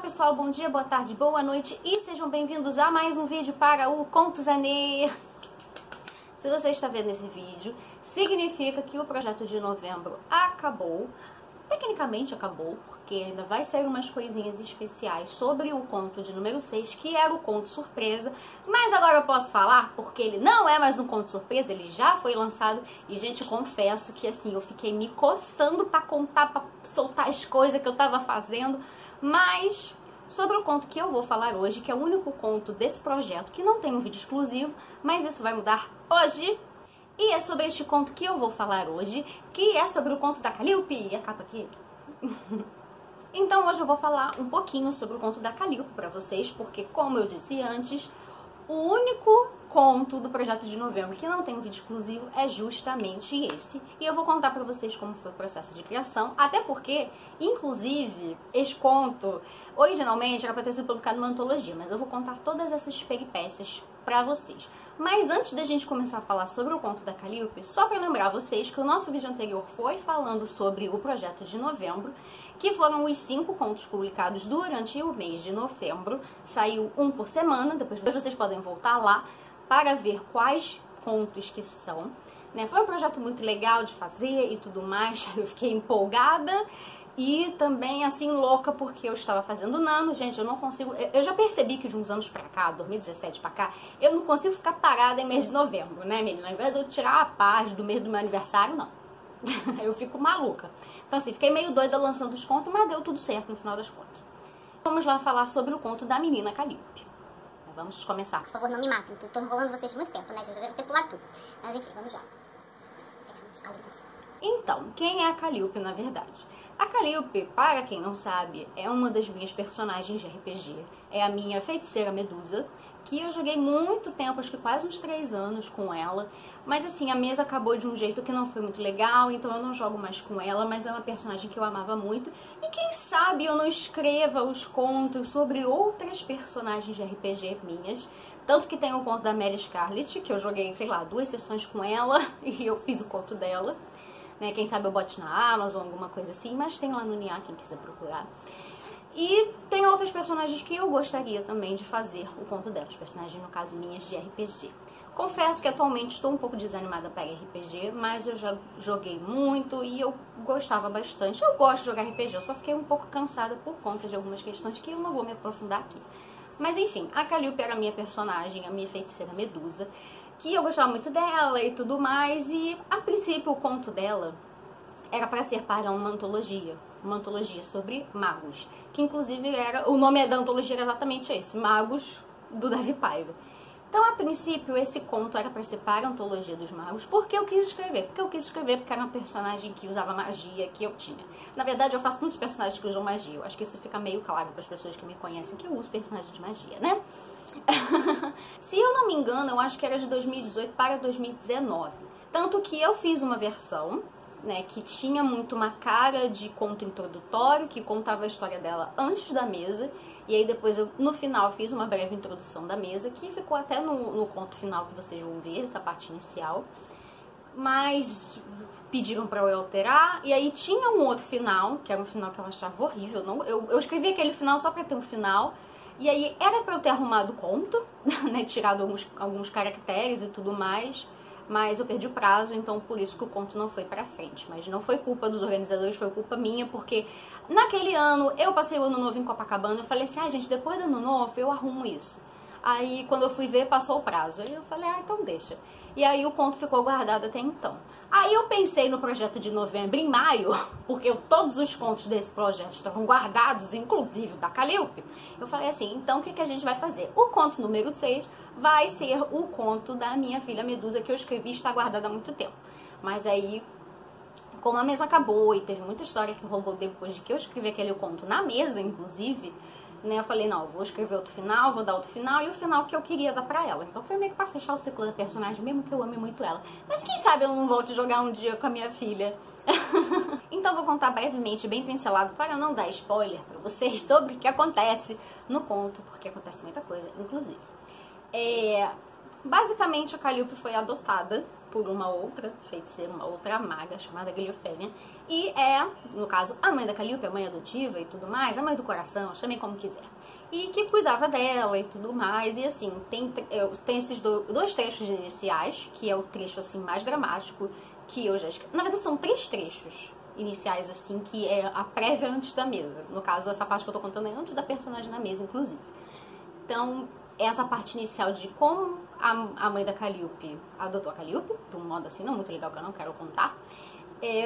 pessoal, bom dia, boa tarde, boa noite e sejam bem-vindos a mais um vídeo para o Contos Anê. Se você está vendo esse vídeo, significa que o projeto de novembro acabou. Tecnicamente acabou, porque ainda vai sair umas coisinhas especiais sobre o conto de número 6, que era o conto surpresa. Mas agora eu posso falar, porque ele não é mais um conto surpresa, ele já foi lançado. E, gente, confesso que, assim, eu fiquei me coçando pra contar, pra soltar as coisas que eu tava fazendo. Mas sobre o conto que eu vou falar hoje, que é o único conto desse projeto que não tem um vídeo exclusivo, mas isso vai mudar hoje. E é sobre este conto que eu vou falar hoje, que é sobre o conto da Calliope. E a capa aqui. Então hoje eu vou falar um pouquinho sobre o conto da Calliope para vocês, porque como eu disse antes, o único conto do projeto de novembro que não tem um vídeo exclusivo é justamente esse. E eu vou contar para vocês como foi o processo de criação, até porque, inclusive, esse conto originalmente era para ter sido publicado numa antologia, mas eu vou contar todas essas peripécias para vocês. Mas antes da gente começar a falar sobre o conto da Calliope, só para lembrar vocês que o nosso vídeo anterior foi falando sobre o projeto de novembro, que foram os 5 contos publicados durante o mês de novembro. Saiu um por semana, depois vocês podem voltar lá para ver quais contos que são. Foi um projeto muito legal de fazer e tudo mais, eu fiquei empolgada. E também, assim, louca, porque eu estava fazendo nano. Gente, eu não consigo... Eu já percebi que de uns anos pra cá, 2017 pra cá, eu não consigo ficar parada em mês de novembro, né, menina? Ao invés de eu tirar a paz do mês do meu aniversário, não. Eu fico maluca. Então, assim, fiquei meio doida lançando os contos, mas deu tudo certo no final das contas. Vamos lá falar sobre o conto da menina Calliope. Vamos começar. Por favor, não me matem. Tô enrolando vocês muito tempo, né? Já deve ter pulado tudo. Mas enfim, vamos lá. Então, quem é a Calliope, na verdade? A Calliope, para quem não sabe, é uma das minhas personagens de RPG. É a minha feiticeira Medusa, que eu joguei muito tempo, acho que quase uns 3 anos com ela. Mas assim, a mesa acabou de um jeito que não foi muito legal, então eu não jogo mais com ela, mas é uma personagem que eu amava muito. E quem sabe eu não escreva os contos sobre outras personagens de RPG minhas. Tanto que tem o conto da Mary Scarlet, que eu joguei, sei lá, 2 sessões com ela e eu fiz o conto dela. Quem sabe eu bote na Amazon, alguma coisa assim, mas tem lá no NIA, quem quiser procurar. E tem outras personagens que eu gostaria também de fazer o conto delas, personagens, no caso, minhas de RPG. Confesso que atualmente estou um pouco desanimada para RPG, mas eu já joguei muito e eu gostava bastante. Eu gosto de jogar RPG, eu só fiquei um pouco cansada por conta de algumas questões que eu não vou me aprofundar aqui. Mas enfim, a Calliope era a minha personagem, a minha feiticeira Medusa, que eu gostava muito dela e tudo mais, e a princípio o conto dela era para ser para uma antologia sobre magos, que inclusive o nome da antologia era exatamente esse, Magos, do Davi Paiva. Então, a princípio, esse conto era para ser para a antologia dos magos, porque eu quis escrever. Porque era uma personagem que usava magia, que eu tinha. Na verdade, eu faço muitos personagens que usam magia. Eu acho que isso fica meio claro para as pessoas que me conhecem, que eu uso personagens de magia, né? Se eu não me engano, eu acho que era de 2018 para 2019. Tanto que eu fiz uma versão, que tinha muito uma cara de conto introdutório, que contava a história dela antes da mesa. E aí depois, no final, fiz uma breve introdução da mesa, que ficou até no conto final que vocês vão ver, essa parte inicial. Mas pediram pra eu alterar, e aí tinha um outro final, que era um final que eu achava horrível. Eu escrevi aquele final só pra ter um final. E aí era pra eu ter arrumado o conto, tirado alguns caracteres e tudo mais, mas eu perdi o prazo, então por isso que o conto não foi pra frente. Mas não foi culpa dos organizadores, foi culpa minha, porque naquele ano eu passei o ano novo em Copacabana, eu falei assim, gente, depois do ano novo eu arrumo isso. Aí quando eu fui ver, passou o prazo, aí eu falei, então deixa. E aí o conto ficou guardado até então. Aí eu pensei no projeto de novembro em maio, porque todos os contos desse projeto estavam guardados, inclusive o da Calliope. Eu falei assim, então o que a gente vai fazer? O conto número 6 vai ser o conto da minha filha Medusa, que eu escrevi e está guardado há muito tempo. Mas aí, como a mesa acabou e teve muita história que rolou depois de que eu escrevi aquele conto na mesa, inclusive, eu falei, não, vou escrever outro final, vou dar outro final, e o final que eu queria dar pra ela. Então foi meio que pra fechar o ciclo da personagem, mesmo que eu ame muito ela. Mas quem sabe eu não volte jogar um dia com a minha filha. Então vou contar brevemente, bem pincelado, para não dar spoiler pra vocês sobre o que acontece no conto, porque acontece muita coisa, inclusive. Basicamente a Calliope foi adotada por uma outra feiticeira, uma outra maga chamada Giliofênia. E é, no caso, a mãe da Calliope, a mãe adotiva e tudo mais, a mãe do coração, chamem como quiser. E que cuidava dela e tudo mais. E assim, tem esses dois trechos iniciais, que é o trecho assim mais dramático que eu já escrevi. Na verdade, são 3 trechos iniciais, assim, que é a prévia antes da mesa. No caso, essa parte que eu tô contando é antes da personagem na mesa, inclusive. Então, essa parte inicial de como a mãe da Calliope adotou a Calliope, de um modo assim, não muito legal, que eu não quero contar.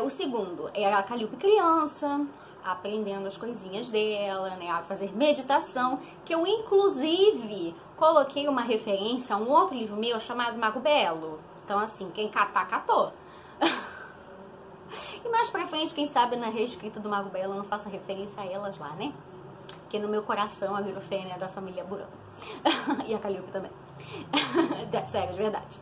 O segundo é a Calliope criança, aprendendo as coisinhas dela, né, a fazer meditação, que eu inclusive coloquei uma referência a um outro livro meu chamado Mago Belo. Então assim, quem catar, catou. E mais pra frente, quem sabe na reescrita do Mago Belo eu não faça referência a elas lá, né? Porque no meu coração a Giliofênia é da família Burão. E a Calliope também. Sério, de verdade.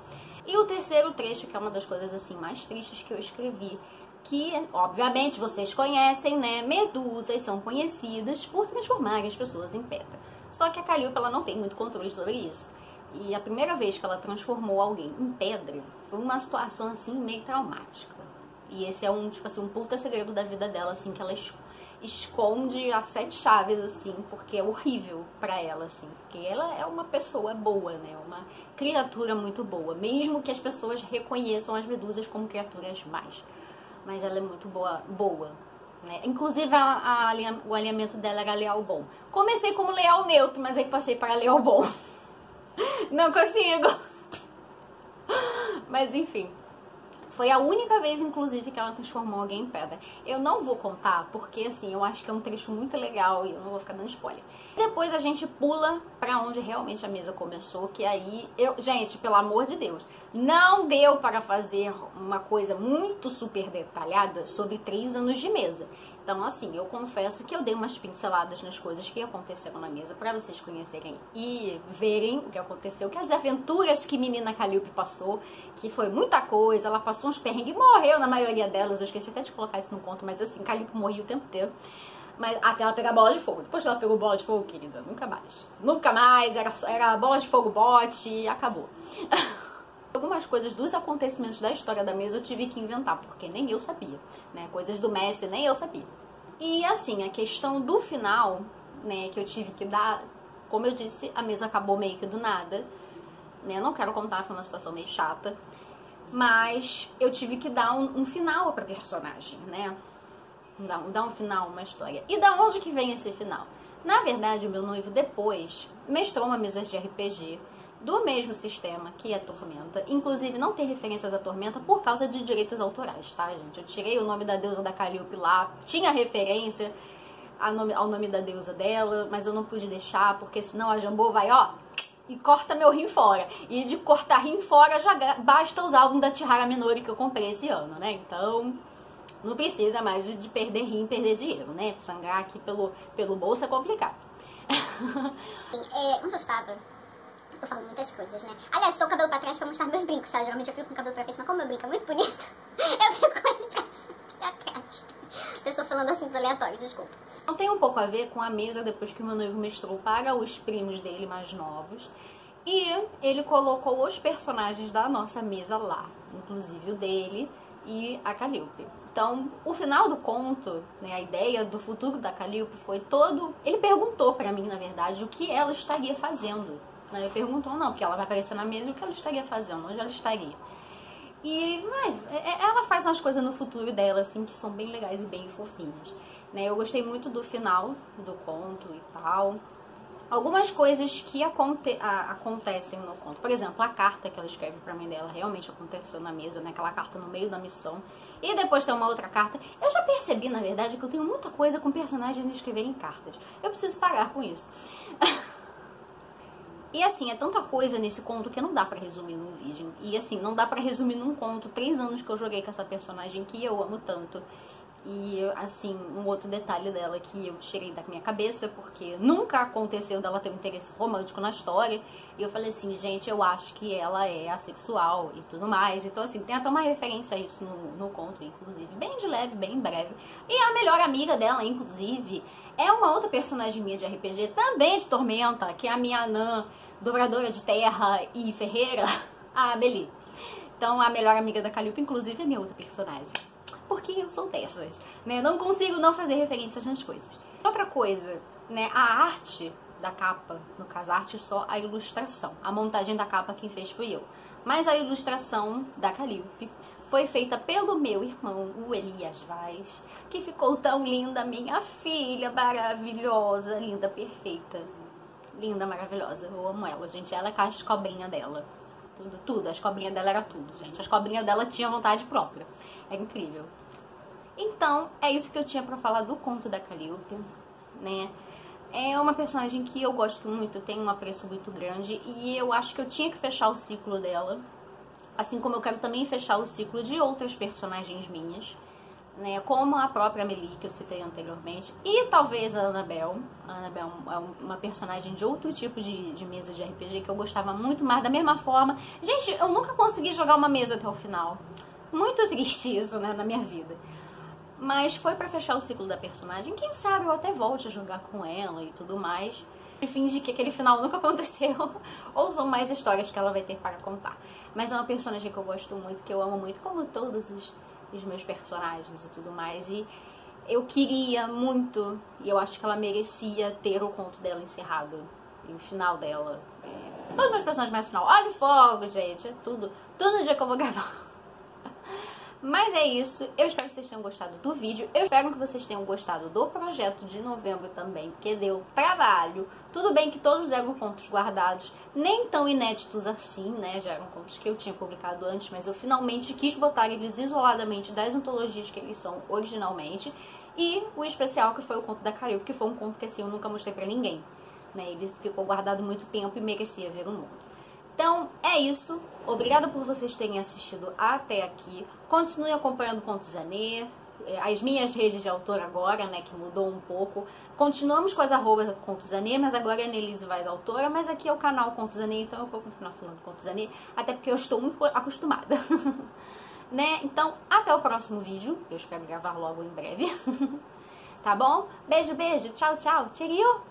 E o terceiro trecho, que é uma das coisas assim mais tristes que eu escrevi, que, obviamente, vocês conhecem, né? Medusas são conhecidas por transformarem as pessoas em pedra. Só que a Calliope, ela não tem muito controle sobre isso. E a primeira vez que ela transformou alguém em pedra foi uma situação, assim, meio traumática. E esse é tipo assim, um puta segredo da vida dela, assim, que ela esconde a 7 chaves, assim, porque é horrível pra ela, assim. Porque ela é uma pessoa boa, né? Uma criatura muito boa. Mesmo que as pessoas reconheçam as medusas como criaturas más. Mas ela é muito boa, né? Inclusive o alinhamento dela era leal bom. Comecei como leal neutro, mas aí passei para leal bom. Não consigo. Mas enfim. Foi a única vez, inclusive, que ela transformou alguém em pedra. Eu não vou contar, porque assim, eu acho que é um trecho muito legal e eu não vou ficar dando spoiler. Depois a gente pula pra onde realmente a mesa começou, que aí gente, pelo amor de Deus, não deu para fazer uma coisa muito super detalhada sobre 3 anos de mesa. Então, assim, eu confesso que eu dei umas pinceladas nas coisas que aconteceram na mesa pra vocês conhecerem e verem o que aconteceu, que as aventuras que menina Calliope passou, que foi muita coisa, ela passou uns perrengues e morreu na maioria delas. Eu esqueci até de colocar isso no conto, mas assim, Calliope morria o tempo inteiro. Mas até ela pegar a bola de fogo. Depois que ela pegou bola de fogo, querida, nunca mais. Nunca mais, era bola de fogo bote e acabou. Algumas coisas dos acontecimentos da história da mesa eu tive que inventar, porque nem eu sabia, né? Coisas do mestre nem eu sabia. E assim, a questão do final, né, que eu tive que dar, como eu disse, a mesa acabou meio que do nada, né? Eu não quero contar, foi uma situação meio chata, mas eu tive que dar um final pra personagem, né? Dar um final, uma história. E da onde que vem esse final? Na verdade, o meu noivo depois mestrou uma mesa de RPG do mesmo sistema que a Tormenta. Inclusive, não tem referências à Tormenta por causa de direitos autorais, tá, gente? Eu tirei o nome da deusa da Calliope lá, tinha referência ao nome da deusa dela, mas eu não pude deixar, porque senão a Jambô vai, ó, e corta meu rim fora. E de cortar rim fora, já basta os álbuns da Chihara Minori que eu comprei esse ano, né? Então, não precisa mais de perder rim, perder dinheiro, né? Sangrar aqui pelo bolso é complicado. Onde eu estava? Eu falo muitas coisas, né? Aliás, estou com o cabelo pra trás pra mostrar meus brincos, sabe? Geralmente eu fico com o cabelo pra frente, mas como meu brinco é muito bonito, eu fico com ele pra trás. Eu estou falando assuntos aleatórios, desculpa. Então tem um pouco a ver com a mesa depois que o meu noivo mestrou para os primos dele mais novos. E ele colocou os personagens da nossa mesa lá, inclusive o dele e a Calliope. Então, o final do conto, né, a ideia do futuro da Calliope foi todo... Ele perguntou pra mim, na verdade, o que ela estaria fazendo. Ele perguntou, não, porque ela vai aparecer na mesa, o que ela estaria fazendo, onde ela estaria. E ela faz umas coisas no futuro dela, assim, que são bem legais e bem fofinhas. Né? Eu gostei muito do final do conto e tal. Algumas coisas que acontecem no conto. Por exemplo, a carta que ela escreve pra mim dela realmente aconteceu na mesa, né? Aquela carta no meio da missão. E depois tem uma outra carta. Eu já percebi, na verdade, que eu tenho muita coisa com personagens escreverem cartas. Eu preciso parar com isso. E assim, é tanta coisa nesse conto que não dá pra resumir num vídeo. E assim, não dá pra resumir num conto 3 anos que eu joguei com essa personagem que eu amo tanto. E assim, um outro detalhe dela que eu tirei da minha cabeça, porque nunca aconteceu dela ter um interesse romântico na história. E eu falei assim, gente, eu acho que ela é assexual e tudo mais. Então assim, tem até uma referência a isso no conto, inclusive, bem de leve, bem breve. E a melhor amiga dela, inclusive, é uma outra personagem minha de RPG, também de Tormenta, que é a minha anã, dobradora de terra e ferreira, a Amelie. Então a melhor amiga da Calliope, inclusive, é minha outra personagem. Porque eu sou dessas, né? Não consigo não fazer referências nas coisas. Outra coisa, né? A arte da capa, no caso, a arte só, a ilustração. A montagem da capa quem fez fui eu. Mas a ilustração da Calliope foi feita pelo meu irmão, o Elias Vaz, que ficou tão linda, minha filha maravilhosa, linda, perfeita. Linda, maravilhosa. Eu amo ela, gente. Ela é com as cobrinhas dela. Tudo. As cobrinhas dela era tudo, gente. As cobrinhas dela tinham vontade própria. É incrível. Então, é isso que eu tinha pra falar do conto da Calliope, né? É uma personagem que eu gosto muito, eu tenho um apreço muito grande e eu acho que eu tinha que fechar o ciclo dela, assim como eu quero também fechar o ciclo de outras personagens minhas, né, como a própria Amélie, que eu citei anteriormente, e talvez a Annabelle. A Annabelle é uma personagem de outro tipo de mesa de RPG que eu gostava muito mais, da mesma forma. Gente, eu nunca consegui jogar uma mesa até o final. Muito triste isso, né, na minha vida. Mas foi pra fechar o ciclo da personagem. Quem sabe eu até volte a jogar com ela e tudo mais. E finge que aquele final nunca aconteceu. Ou são mais histórias que ela vai ter para contar. Mas é uma personagem que eu gosto muito, que eu amo muito, como todos os meus personagens e tudo mais. E eu queria muito, e eu acho que ela merecia ter o conto dela encerrado. E o final dela. Todos os meus personagens mais final. Olha o fogo, gente. É tudo. Todo dia que eu vou gravar. Mas é isso, eu espero que vocês tenham gostado do vídeo, eu espero que vocês tenham gostado do projeto de novembro também, porque deu trabalho. Tudo bem que todos eram contos guardados, nem tão inéditos assim, né, já eram contos que eu tinha publicado antes, mas eu finalmente quis botar eles isoladamente das antologias que eles são originalmente, e o especial que foi o conto da Calliope, que foi um conto que assim eu nunca mostrei pra ninguém, né, ele ficou guardado muito tempo e merecia ver o mundo. Então, é isso. Obrigada por vocês terem assistido até aqui. Continue acompanhando Contos Anê, as minhas redes de autor agora, né, que mudou um pouco. Continuamos com as arrobas Contos Anê, mas agora é Nelise Vaz Autora, mas aqui é o canal Contos Anê, então eu vou continuar falando Contos Anê, até porque eu estou muito acostumada. Né? Então, até o próximo vídeo. Eu espero gravar logo em breve. Tá bom? Beijo, beijo. Tchau, tchau. Cheerio!